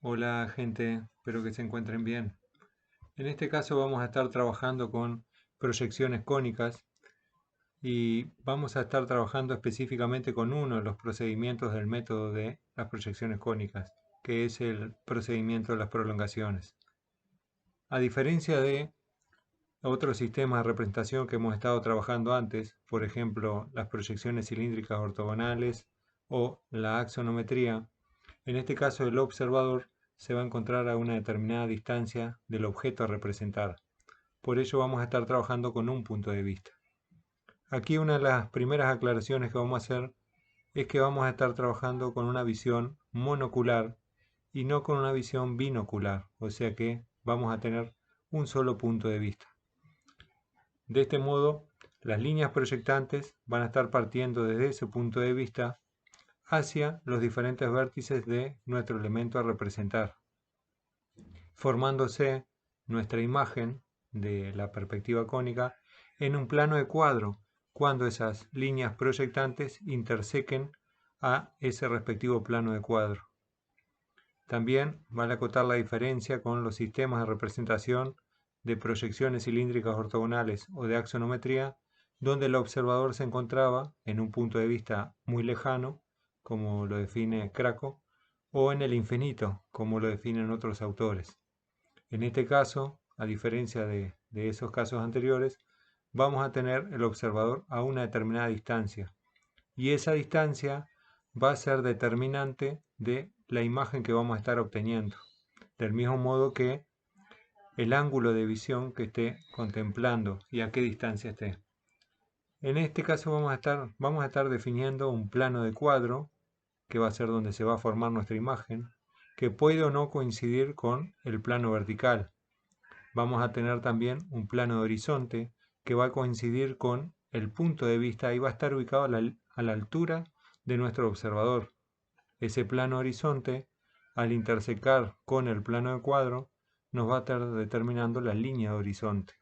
Hola gente, espero que se encuentren bien. En este caso vamos a estar trabajando con proyecciones cónicas y vamos a estar trabajando específicamente con uno de los procedimientos del método de las proyecciones cónicas, que es el procedimiento de las prolongaciones. A diferencia de otros sistemas de representación que hemos estado trabajando antes, por ejemplo las proyecciones cilíndricas ortogonales o la axonometría, en este caso el observador se va a encontrar a una determinada distancia del objeto a representar. Por ello vamos a estar trabajando con un punto de vista. Aquí una de las primeras aclaraciones que vamos a hacer es que vamos a estar trabajando con una visión monocular y no con una visión binocular, o sea que vamos a tener un solo punto de vista. De este modo, las líneas proyectantes van a estar partiendo desde ese punto de vista hacia los diferentes vértices de nuestro elemento a representar, formándose nuestra imagen de la perspectiva cónica en un plano de cuadro cuando esas líneas proyectantes intersequen a ese respectivo plano de cuadro. También vale acotar la diferencia con los sistemas de representación de proyecciones cilíndricas ortogonales o de axonometría, donde el observador se encontraba en un punto de vista muy lejano, como lo define Krakow, o en el infinito, como lo definen otros autores. En este caso, a diferencia de esos casos anteriores, vamos a tener el observador a una determinada distancia, y esa distancia va a ser determinante de la imagen que vamos a estar obteniendo, del mismo modo que el ángulo de visión que esté contemplando y a qué distancia esté. En este caso vamos a estar definiendo un plano de cuadro, que va a ser donde se va a formar nuestra imagen, que puede o no coincidir con el plano vertical. Vamos a tener también un plano de horizonte que va a coincidir con el punto de vista y va a estar ubicado a la altura de nuestro observador. Ese plano horizonte, al intersecar con el plano de cuadro, nos va a estar determinando la línea de horizonte.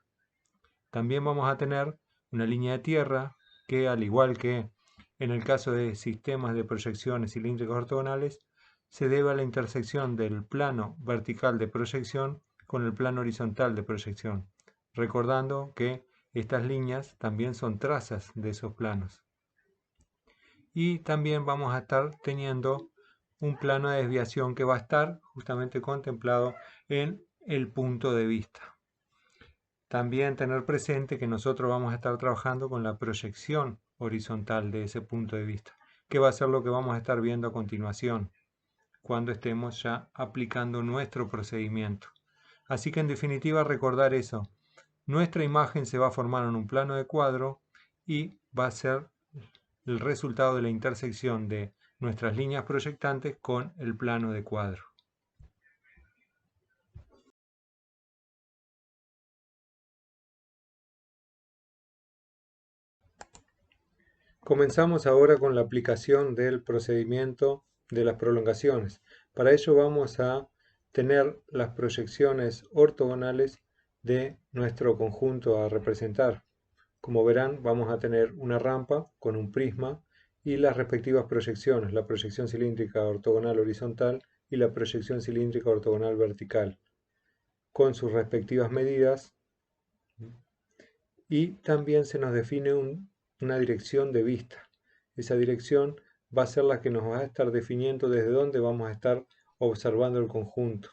También vamos a tener una línea de tierra que, al igual que en el caso de sistemas de proyecciones cilíndricas ortogonales, se debe a la intersección del plano vertical de proyección con el plano horizontal de proyección, recordando que estas líneas también son trazas de esos planos. Y también vamos a estar teniendo un plano de desviación que va a estar justamente contemplado en el punto de vista. También tener presente que nosotros vamos a estar trabajando con la proyección horizontal de ese punto de vista, que va a ser lo que vamos a estar viendo a continuación, cuando estemos ya aplicando nuestro procedimiento. Así que en definitiva recordar eso, nuestra imagen se va a formar en un plano de cuadro y va a ser el resultado de la intersección de nuestras líneas proyectantes con el plano de cuadro. Comenzamos ahora con la aplicación del procedimiento de las prolongaciones. Para ello vamos a tener las proyecciones ortogonales de nuestro conjunto a representar. Como verán, vamos a tener una rampa con un prisma y las respectivas proyecciones, la proyección cilíndrica ortogonal horizontal y la proyección cilíndrica ortogonal vertical, con sus respectivas medidas, y también se nos define una dirección de vista. Esa dirección va a ser la que nos va a estar definiendo desde dónde vamos a estar observando el conjunto,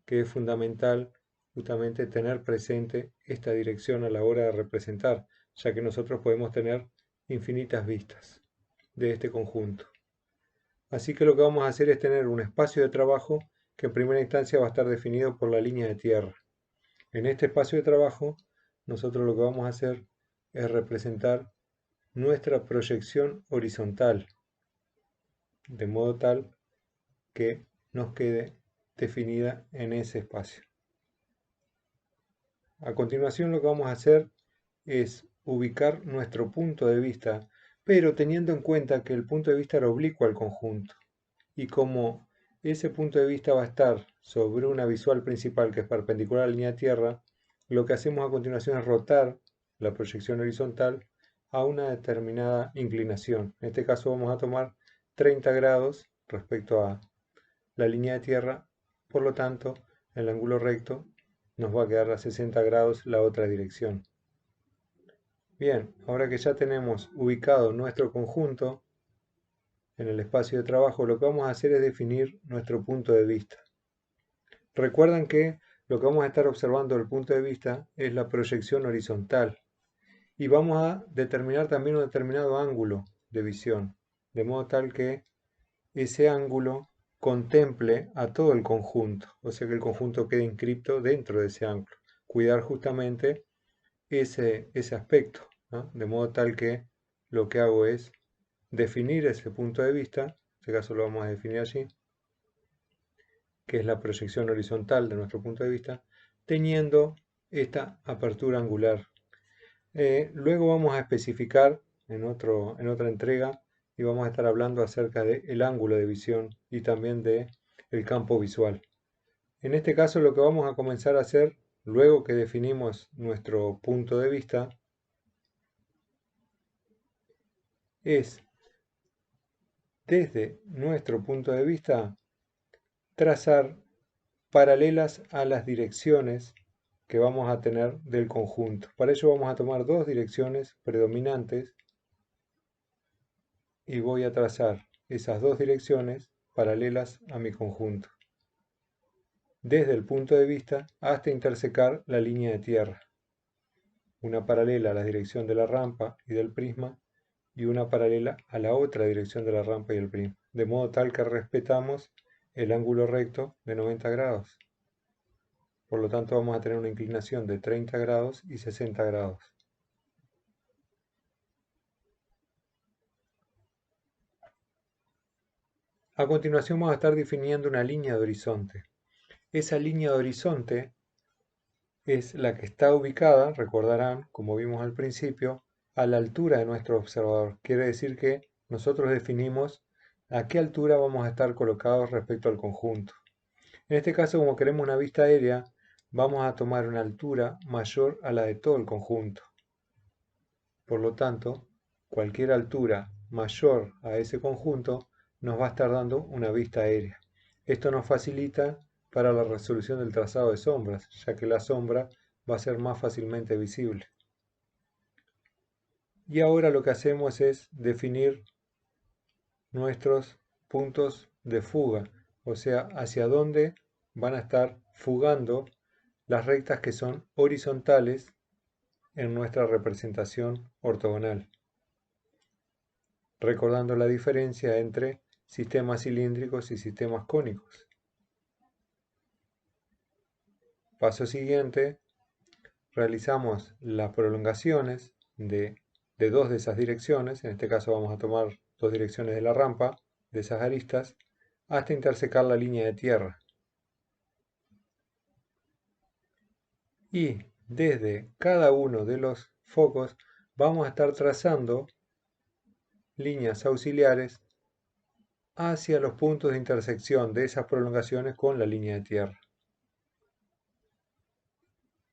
que es fundamental justamente tener presente esta dirección a la hora de representar, ya que nosotros podemos tener infinitas vistas de este conjunto. Así que lo que vamos a hacer es tener un espacio de trabajo que en primera instancia va a estar definido por la línea de tierra. En este espacio de trabajo, nosotros lo que vamos a hacer es representar nuestra proyección horizontal, de modo tal que nos quede definida en ese espacio. A continuación lo que vamos a hacer es ubicar nuestro punto de vista, pero teniendo en cuenta que el punto de vista era oblicuo al conjunto. Y como ese punto de vista va a estar sobre una visual principal que es perpendicular a la línea de tierra, lo que hacemos a continuación es rotar la proyección horizontal a una determinada inclinación. En este caso vamos a tomar 30 grados respecto a la línea de tierra por lo tanto, el ángulo recto nos va a quedar a 60 grados la otra dirección. Bien, ahora que ya tenemos ubicado nuestro conjunto en el espacio de trabajo, lo que vamos a hacer es definir nuestro punto de vista. Recuerden que lo que vamos a estar observando del punto de vista es la proyección horizontal y vamos a determinar también un determinado ángulo de visión, de modo tal que ese ángulo contemple a todo el conjunto, o sea que el conjunto quede inscripto dentro de ese ángulo. Cuidar justamente ese aspecto, ¿no? De modo tal que lo que hago es definir ese punto de vista, en este caso lo vamos a definir allí, que es la proyección horizontal de nuestro punto de vista, teniendo esta apertura angular. Luego vamos a especificar en otra entrega y vamos a estar hablando acerca del ángulo de visión y también del campo visual. En este caso lo que vamos a comenzar a hacer, luego que definimos nuestro punto de vista, es desde nuestro punto de vista trazar paralelas a las direcciones que vamos a tener del conjunto. Para ello vamos a tomar dos direcciones predominantes y voy a trazar esas dos direcciones paralelas a mi conjunto, desde el punto de vista hasta intersecar la línea de tierra. Una paralela a la dirección de la rampa y del prisma y una paralela a la otra dirección de la rampa y el prisma, de modo tal que respetamos el ángulo recto de 90 grados. Por lo tanto vamos a tener una inclinación de 30 grados y 60 grados. A continuación vamos a estar definiendo una línea de horizonte. Esa línea de horizonte es la que está ubicada, recordarán, como vimos al principio, a la altura de nuestro observador. Quiere decir que nosotros definimos a qué altura vamos a estar colocados respecto al conjunto. En este caso, como queremos una vista aérea, vamos a tomar una altura mayor a la de todo el conjunto. Por lo tanto, cualquier altura mayor a ese conjunto nos va a estar dando una vista aérea. Esto nos facilita para la resolución del trazado de sombras, ya que la sombra va a ser más fácilmente visible. Y ahora lo que hacemos es definir nuestros puntos de fuga, o sea, hacia dónde van a estar fugando las rectas que son horizontales en nuestra representación ortogonal, recordando la diferencia entre sistemas cilíndricos y sistemas cónicos. Paso siguiente, realizamos las prolongaciones de dos de esas direcciones, en este caso vamos a tomar dos direcciones de la rampa, de esas aristas, hasta intersecar la línea de tierra. Y desde cada uno de los focos vamos a estar trazando líneas auxiliares hacia los puntos de intersección de esas prolongaciones con la línea de tierra.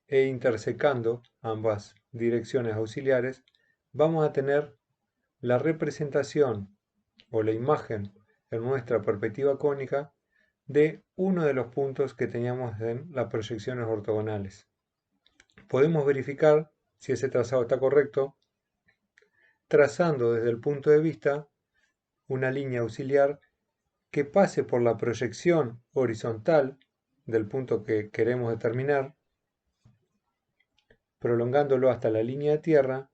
E intersecando ambas direcciones auxiliares, vamos a tener la representación o la imagen en nuestra perspectiva cónica de uno de los puntos que teníamos en las proyecciones ortogonales. Podemos verificar si ese trazado está correcto trazando desde el punto de vista una línea auxiliar que pase por la proyección horizontal del punto que queremos determinar, prolongándolo hasta la línea de tierra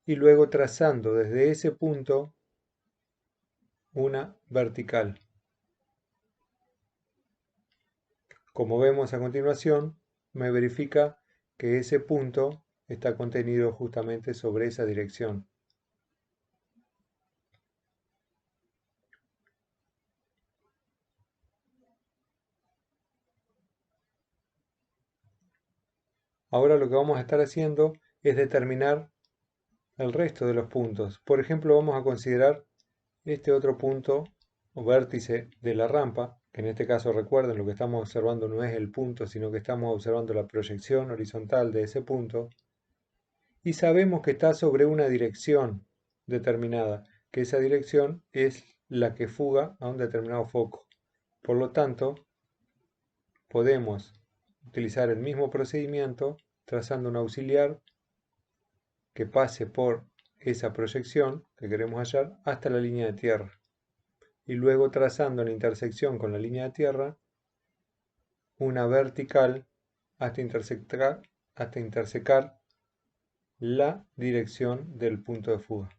y luego trazando desde ese punto una vertical. Como vemos a continuación, me verifica que ese punto está contenido justamente sobre esa dirección. Ahora lo que vamos a estar haciendo es determinar el resto de los puntos. Por ejemplo, vamos a considerar este otro punto o vértice de la rampa, que en este caso recuerden lo que estamos observando no es el punto, sino que estamos observando la proyección horizontal de ese punto, y sabemos que está sobre una dirección determinada, que esa dirección es la que fuga a un determinado foco. Por lo tanto, podemos utilizar el mismo procedimiento trazando un auxiliar que pase por esa proyección que queremos hallar hasta la línea de tierra. Y luego trazando la intersección con la línea de tierra, una vertical hasta intersecar la dirección del punto de fuga.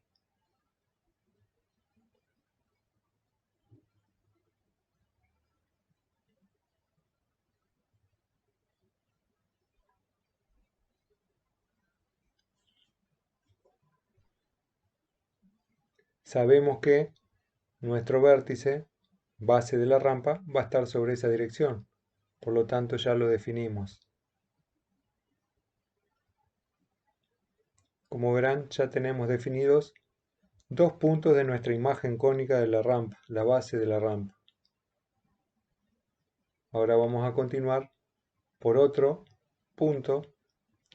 Sabemos que nuestro vértice, base de la rampa, va a estar sobre esa dirección. Por lo tanto, ya lo definimos. Como verán, ya tenemos definidos dos puntos de nuestra imagen cónica de la rampa, la base de la rampa. Ahora vamos a continuar por otro punto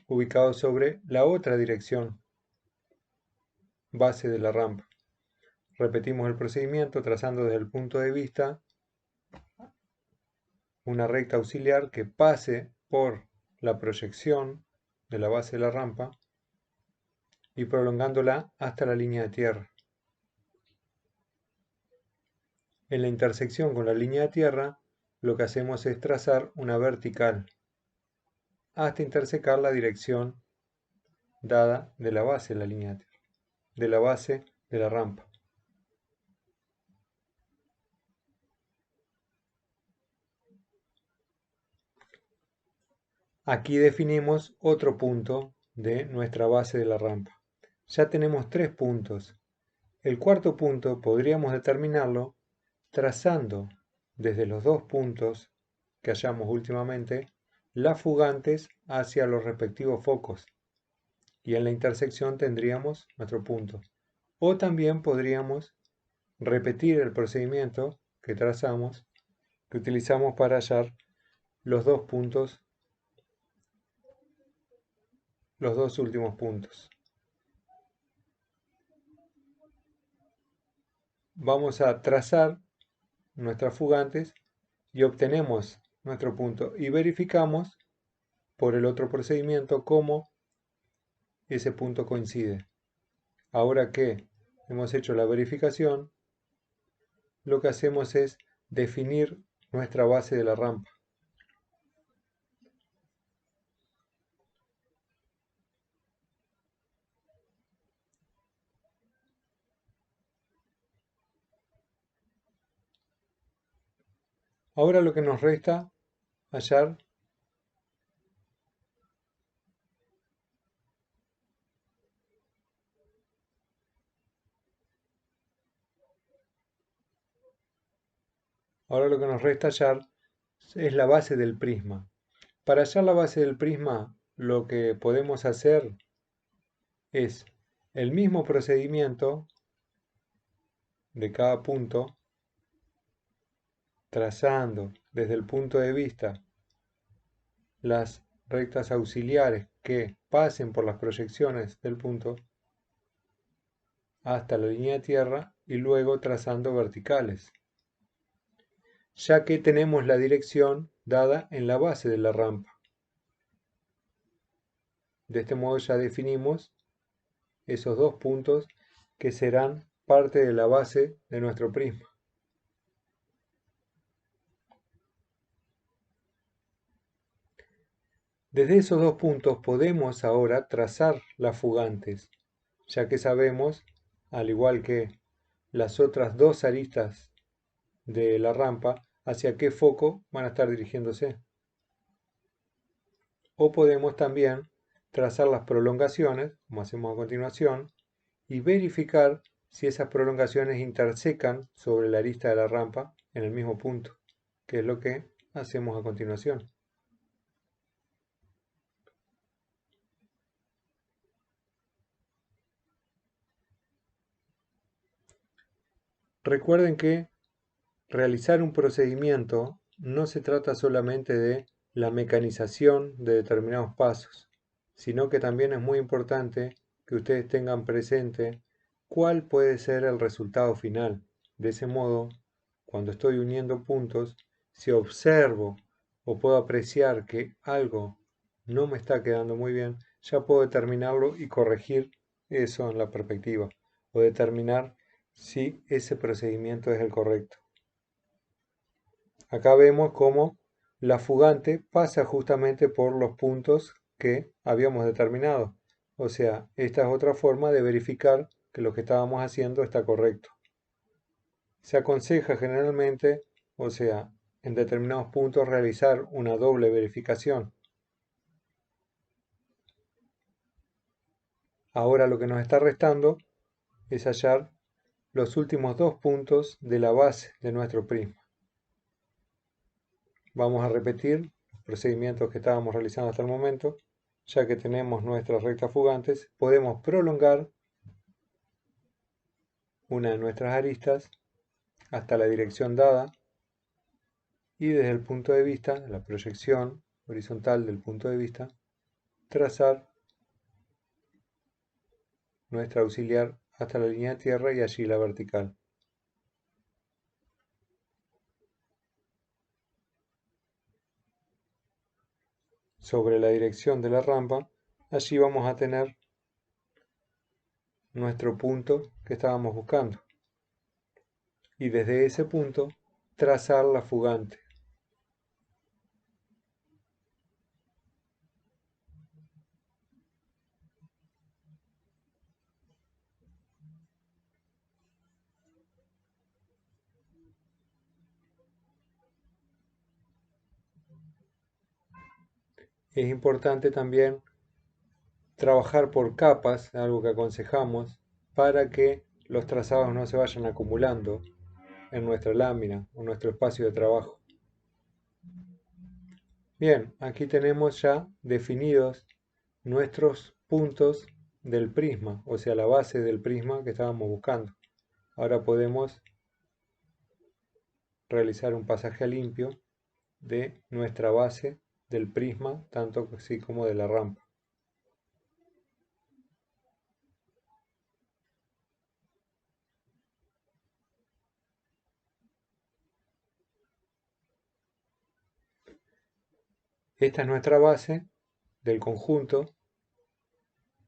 ubicado sobre la otra dirección, base de la rampa. Repetimos el procedimiento trazando desde el punto de vista una recta auxiliar que pase por la proyección de la base de la rampa y prolongándola hasta la línea de tierra. En la intersección con la línea de tierra, lo que hacemos es trazar una vertical hasta intersecar la dirección dada de la base de la línea de tierra, de la base de la rampa. Aquí definimos otro punto de nuestra base de la rampa. Ya tenemos 3 puntos. El cuarto punto podríamos determinarlo trazando desde los 2 puntos que hallamos últimamente las fugantes hacia los respectivos focos. Y en la intersección tendríamos nuestro punto. O también podríamos repetir el procedimiento que trazamos, que utilizamos para hallar los 2 puntos, los 2 últimos puntos. Vamos a trazar nuestras fugantes y obtenemos nuestro punto y verificamos por el otro procedimiento cómo ese punto coincide. Ahora que hemos hecho la verificación, lo que hacemos es definir nuestra base de la rampa. Ahora lo que nos resta hallar es la base del prisma. Para hallar la base del prisma, lo que podemos hacer es el mismo procedimiento de cada punto, trazando desde el punto de vista las rectas auxiliares que pasen por las proyecciones del punto hasta la línea de tierra y luego trazando verticales, ya que tenemos la dirección dada en la base de la rampa. De este modo ya definimos esos 2 puntos que serán parte de la base de nuestro prisma. Desde esos 2 puntos podemos ahora trazar las fugantes, ya que sabemos, al igual que las otras 2 aristas de la rampa, hacia qué foco van a estar dirigiéndose. O podemos también trazar las prolongaciones, como hacemos a continuación, y verificar si esas prolongaciones intersecan sobre la arista de la rampa en el mismo punto, que es lo que hacemos a continuación. Recuerden que realizar un procedimiento no se trata solamente de la mecanización de determinados pasos, sino que también es muy importante que ustedes tengan presente cuál puede ser el resultado final. De ese modo, cuando estoy uniendo puntos, si observo o puedo apreciar que algo no me está quedando muy bien, ya puedo determinarlo y corregir eso en la perspectiva, o determinar si ese procedimiento es el correcto. Acá vemos cómo la fugante pasa justamente por los puntos que habíamos determinado. O sea, esta es otra forma de verificar que lo que estábamos haciendo está correcto. Se aconseja generalmente, o sea, en determinados puntos realizar una doble verificación. Ahora lo que nos está restando es hallar los últimos dos puntos de la base de nuestro prisma. Vamos a repetir los procedimientos que estábamos realizando hasta el momento. Ya que tenemos nuestras rectas fugantes, podemos prolongar una de nuestras aristas hasta la dirección dada y desde el punto de vista, la proyección horizontal del punto de vista, trazar nuestra auxiliar hasta la línea de tierra y allí la vertical. Sobre la dirección de la rampa, allí vamos a tener nuestro punto que estábamos buscando. Y desde ese punto, trazar la fugante. Es importante también trabajar por capas, algo que aconsejamos, para que los trazados no se vayan acumulando en nuestra lámina o nuestro espacio de trabajo. Bien, aquí tenemos ya definidos nuestros puntos del prisma, o sea, la base del prisma que estábamos buscando. Ahora podemos realizar un pasaje a limpio de nuestra base del prisma, tanto así como de la rampa. Esta es nuestra base del conjunto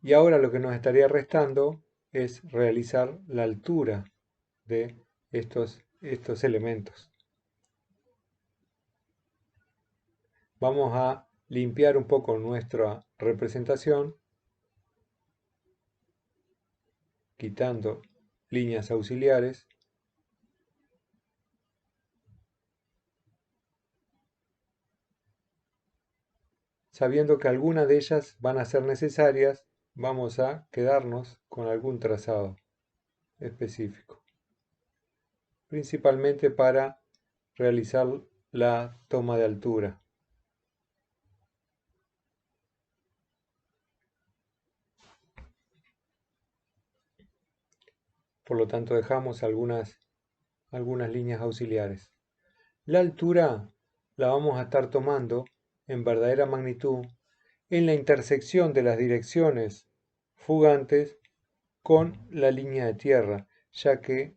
y ahora lo que nos estaría restando es realizar la altura de estos elementos. Vamos a limpiar un poco nuestra representación, quitando líneas auxiliares. Sabiendo que algunas de ellas van a ser necesarias, vamos a quedarnos con algún trazado específico, principalmente para realizar la toma de altura. Por lo tanto, dejamos algunas líneas auxiliares. La altura la vamos a estar tomando en verdadera magnitud en la intersección de las direcciones fugantes con la línea de tierra, ya que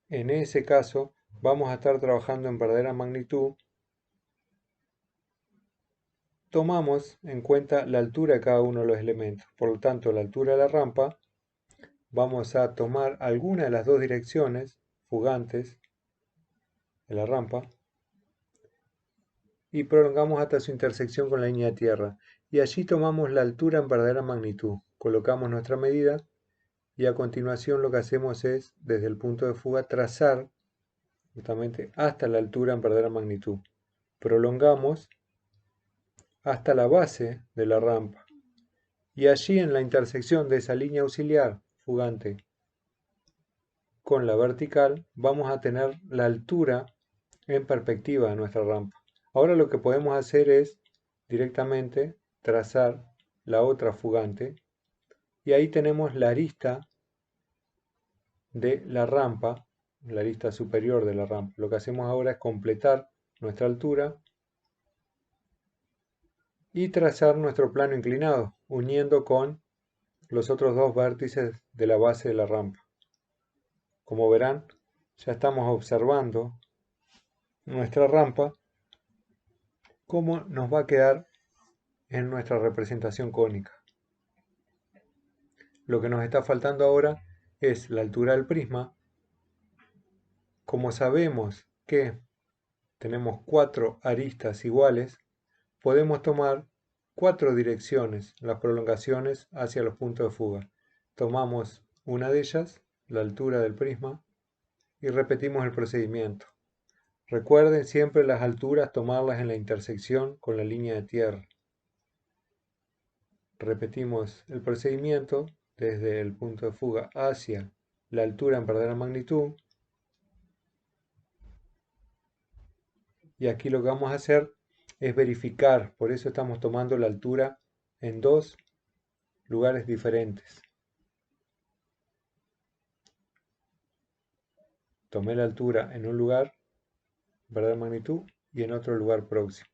en ese caso vamos a estar trabajando en verdadera magnitud. Tomamos en cuenta la altura de cada uno de los elementos, por lo tanto la altura de la rampa, vamos a tomar alguna de las dos direcciones fugantes de la rampa y prolongamos hasta su intersección con la línea de tierra. Y allí tomamos la altura en verdadera magnitud, colocamos nuestra medida y a continuación lo que hacemos es, desde el punto de fuga, trazar justamente hasta la altura en verdadera magnitud. Prolongamos hasta la base de la rampa y allí en la intersección de esa línea auxiliar fugante con la vertical vamos a tener la altura en perspectiva de nuestra rampa. Ahora lo que podemos hacer es directamente trazar la otra fugante y ahí tenemos la arista de la rampa, la arista superior de la rampa. Lo que hacemos ahora es completar nuestra altura y trazar nuestro plano inclinado, uniendo con los otros dos vértices de la base de la rampa. Como verán, ya estamos observando nuestra rampa cómo nos va a quedar en nuestra representación cónica. Lo que nos está faltando ahora es la altura del prisma. Como sabemos que tenemos 4 aristas iguales, podemos tomar 4 direcciones, las prolongaciones hacia los puntos de fuga. Tomamos una de ellas, la altura del prisma, y repetimos el procedimiento. Recuerden siempre las alturas tomarlas en la intersección con la línea de tierra. Repetimos el procedimiento desde el punto de fuga hacia la altura en verdadera magnitud. Y aquí lo que vamos a hacer es verificar, por eso estamos tomando la altura en 2 lugares diferentes. Tomé la altura en un lugar, verdadera magnitud, y en otro lugar próximo.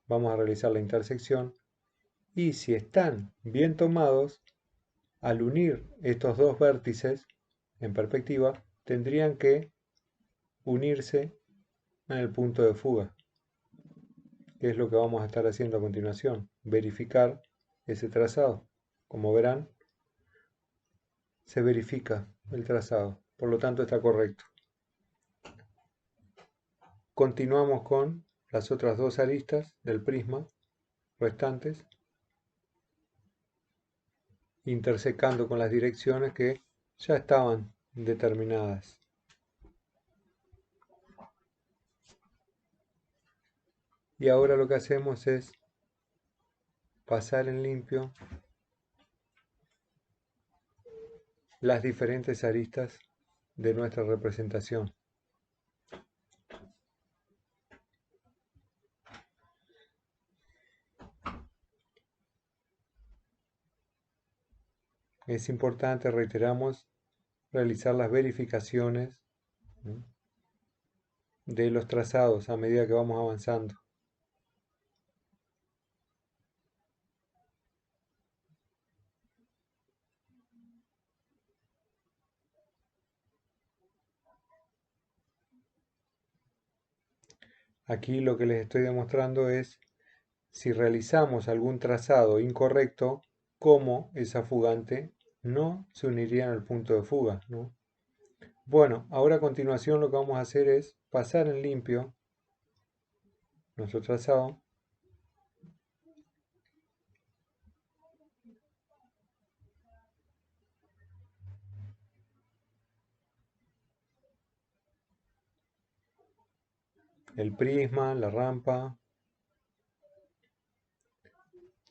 Vamos a realizar la intersección y si están bien tomados, al unir estos 2 vértices en perspectiva, tendrían que unirse en el punto de fuga, que es lo que vamos a estar haciendo a continuación, verificar ese trazado. Como verán, se verifica el trazado, por lo tanto está correcto. Continuamos con las otras 2 aristas del prisma restantes, intersecando con las direcciones que ya estaban determinadas. Y ahora lo que hacemos es pasar en limpio las diferentes aristas de nuestra representación. Es importante, reiteramos, realizar las verificaciones de los trazados a medida que vamos avanzando. Aquí lo que les estoy demostrando es si realizamos algún trazado incorrecto, cómo esa fugante no se uniría en el punto de fuga, ¿no? Bueno, ahora a continuación lo que vamos a hacer es pasar en limpio nuestro trazado. El prisma, la rampa.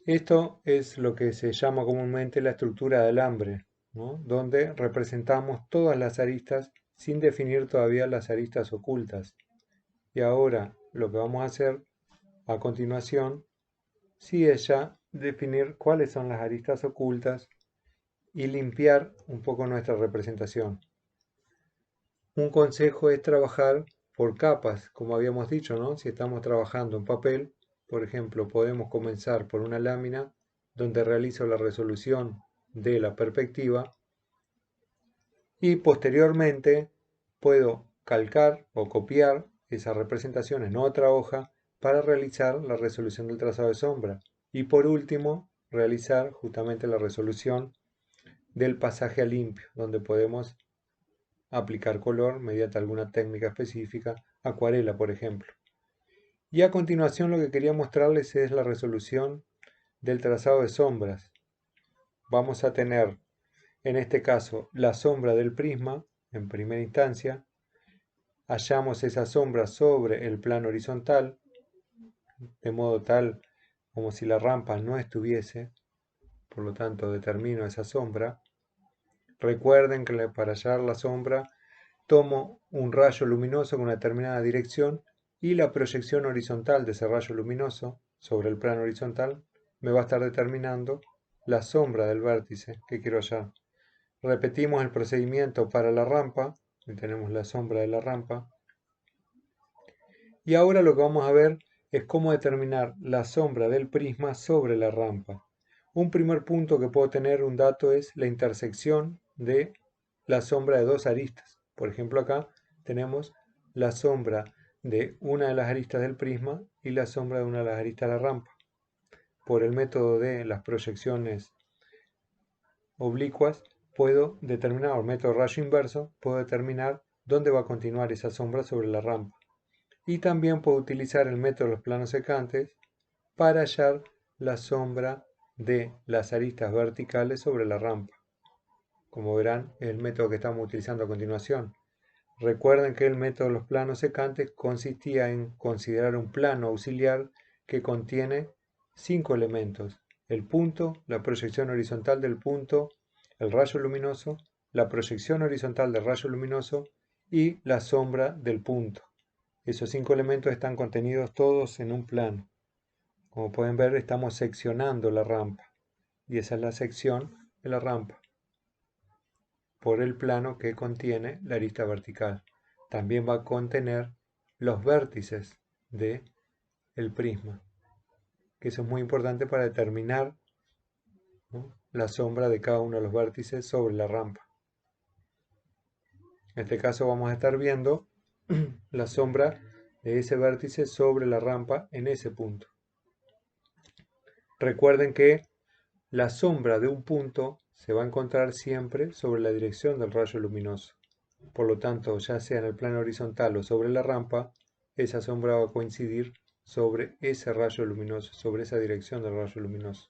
Esto es lo que se llama comúnmente la estructura de alambre, ¿no? Donde representamos todas las aristas sin definir todavía las aristas ocultas. Y ahora lo que vamos a hacer a continuación sí es ya definir cuáles son las aristas ocultas y limpiar un poco nuestra representación. Un consejo es trabajar por capas, como habíamos dicho, ¿no? Si estamos trabajando en papel, por ejemplo, podemos comenzar por una lámina donde realizo la resolución de la perspectiva y posteriormente puedo calcar o copiar esa representación en otra hoja para realizar la resolución del trazado de sombra y por último realizar justamente la resolución del pasaje a limpio, donde podemos aplicar color mediante alguna técnica específica, acuarela por ejemplo. Y a continuación lo que quería mostrarles es la resolución del trazado de sombras. Vamos a tener en este caso la sombra del prisma en primera instancia. Hallamos esa sombra sobre el plano horizontal, de modo tal como si la rampa no estuviese, por lo tanto determino esa sombra. Recuerden que para hallar la sombra tomo un rayo luminoso con una determinada dirección y la proyección horizontal de ese rayo luminoso sobre el plano horizontal me va a estar determinando la sombra del vértice que quiero hallar. Repetimos el procedimiento para la rampa, y tenemos la sombra de la rampa. Y ahora lo que vamos a ver es cómo determinar la sombra del prisma sobre la rampa. Un primer punto que puedo tener un dato es la intersección de la sombra de 2 aristas. Por ejemplo, acá tenemos la sombra de una de las aristas del prisma y la sombra de una de las aristas de la rampa. Por el método de las proyecciones oblicuas puedo determinar, o el método rayo inverso, puedo determinar dónde va a continuar esa sombra sobre la rampa. Y también puedo utilizar el método de los planos secantes para hallar la sombra de las aristas verticales sobre la rampa. Como verán, es el método que estamos utilizando a continuación. Recuerden que el método de los planos secantes consistía en considerar un plano auxiliar que contiene 5 elementos: el punto, la proyección horizontal del punto, el rayo luminoso, la proyección horizontal del rayo luminoso y la sombra del punto. Esos 5 elementos están contenidos todos en un plano. Como pueden ver, estamos seccionando la rampa y esa es la sección de la rampa por el plano que contiene la arista vertical. También va a contener los vértices del prisma, que eso es muy importante para determinar, ¿no?, la sombra de cada uno de los vértices sobre la rampa. En este caso vamos a estar viendo la sombra de ese vértice sobre la rampa en ese punto. Recuerden que la sombra de un punto se va a encontrar siempre sobre la dirección del rayo luminoso. Por lo tanto, ya sea en el plano horizontal o sobre la rampa, esa sombra va a coincidir sobre ese rayo luminoso, sobre esa dirección del rayo luminoso.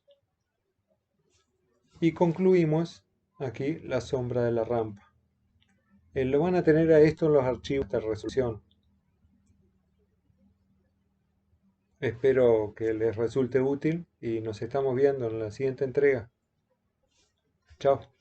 Y concluimos aquí la sombra de la rampa. Lo van a tener a esto en los archivos de resolución. Espero que les resulte útil y nos estamos viendo en la siguiente entrega. Chao.